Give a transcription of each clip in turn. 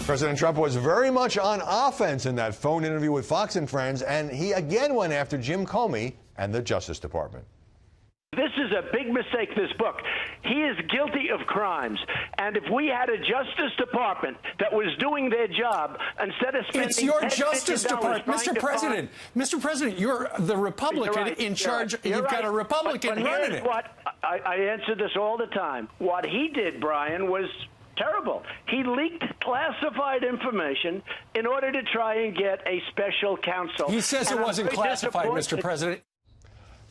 President Trump was very much on offense in that phone interview with Fox and Friends, and he again went after Jim Comey and the Justice Department. This is a big mistake, this book. He is guilty of crimes. And if we had a Justice Department that was doing their job, instead of spending It's your Justice Department, Mr. President. Mr. President, you're the Republican in charge. You've got a Republican running it. What I answer this all the time. What he did, Brian, was terrible. He leaked classified information in order to try and get a special counsel. He says it wasn't classified, Mr. President.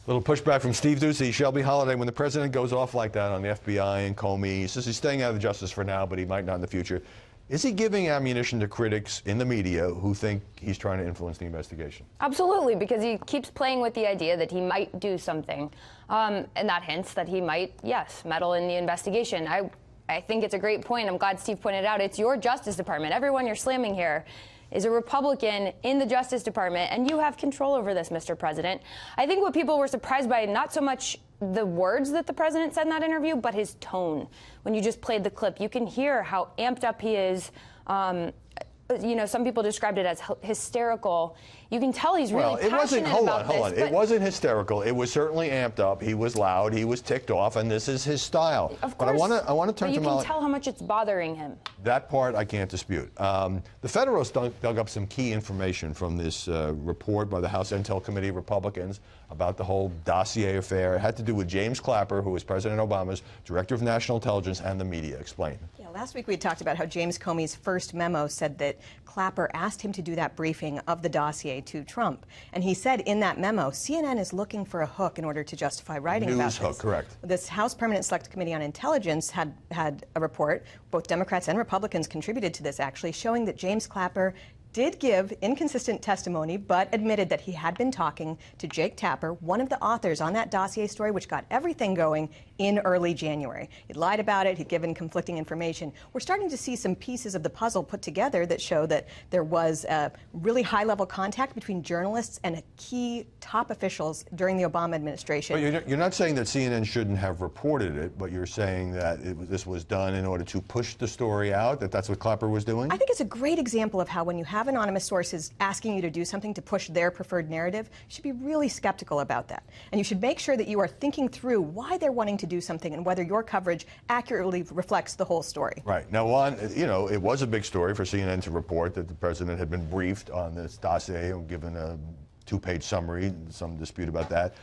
Little pushback from Steve Doocy. Shelby Holiday, when the president goes off like that on the FBI and Comey, he says he's staying out of the justice for now, but he might not in the future. Is he giving ammunition to critics in the media who think he's trying to influence the investigation? Absolutely, because he keeps playing with the idea that he might do something. And that hints that he might, yes, meddle in the investigation. I think it's a great point. I'm glad Steve pointed out. It's your Justice Department. Everyone you're slamming here is a Republican in the Justice Department, and you have control over this, Mr. President. I think what people were surprised by, not so much the words that the president said in that interview, but his tone. When you just played the clip, you can hear how amped up he is. You know, some people described it as hysterical. You can tell he's really passionate about this. Hold on. It wasn't hysterical. It was certainly amped up. He was loud. He was ticked off, and this is his style. Of course. But I want to turn to Molly. You can tell how much it's bothering him. That part I can't dispute. The Federalists dug up some key information from this report by the House Intel Committee Republicans about the whole dossier affair. It had to do with James Clapper, who was President Obama's Director of National Intelligence, and the media. Explain. Yeah, last week we had talked about how James Comey's first memo said that Clapper asked him to do that briefing of the dossier to Trump. And he said in that memo, CNN is looking for a hook in order to justify writing about this. News hook, correct. This House Permanent Select Committee on Intelligence had a report, both Democrats and Republicans contributed to this actually, showing that James Clapper did give inconsistent testimony, but admitted that he had been talking to Jake Tapper, one of the authors on that dossier story, which got everything going in early January. He'd lied about it. He'd given conflicting information. We're starting to see some pieces of the puzzle put together that show that there was a really high-level contact between journalists and key top officials during the Obama administration. But you're not saying that CNN shouldn't have reported it, but you're saying that this was done in order to push the story out, that's what Clapper was doing? I think it's a great example of how when you have anonymous sources asking you to do something to push their preferred narrative, you should be really skeptical about that. And you should make sure that you are thinking through why they're wanting to do something and whether your coverage accurately reflects the whole story. Right. Now, it was a big story for CNN to report that the president had been briefed on this dossier and given a two-page summary, some dispute about that.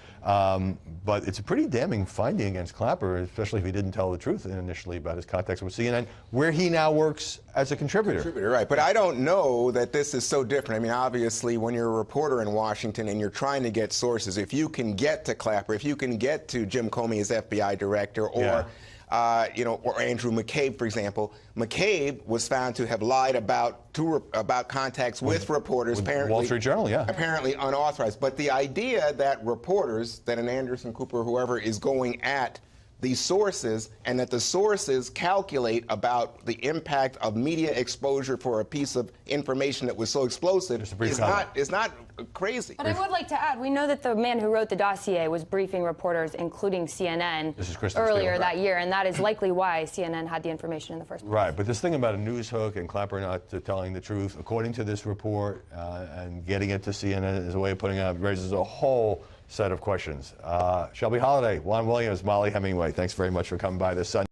But it's a pretty damning finding against Clapper, especially if he didn't tell the truth initially about his contacts with CNN, where he now works as a contributor. Right. But I don't know that this is so different. I mean, obviously, when you're a reporter in Washington and you're trying to get sources, if you can get to Clapper, if you can get to Jim Comey as FBI director, or or Andrew McCabe, for example. McCabe was found to have lied about contacts with reporters, apparently Wall Street Journal, apparently unauthorized. But the idea that reporters, that an Anderson Cooper or whoever is going at these sources, and that the sources calculate about the impact of media exposure for a piece of information that was so explosive is not crazy. But I would like to add, we know that the man who wrote the dossier was briefing reporters, including CNN, earlier that year, and that is likely why CNN had the information in the first place. Right, but this thing about a news hook and Clapper not telling the truth, according to this report, and getting it to CNN as a way of putting it out, raises a whole set of questions. Shelby Holiday, Juan Williams, Molly Hemingway, thanks very much for coming by this Sunday.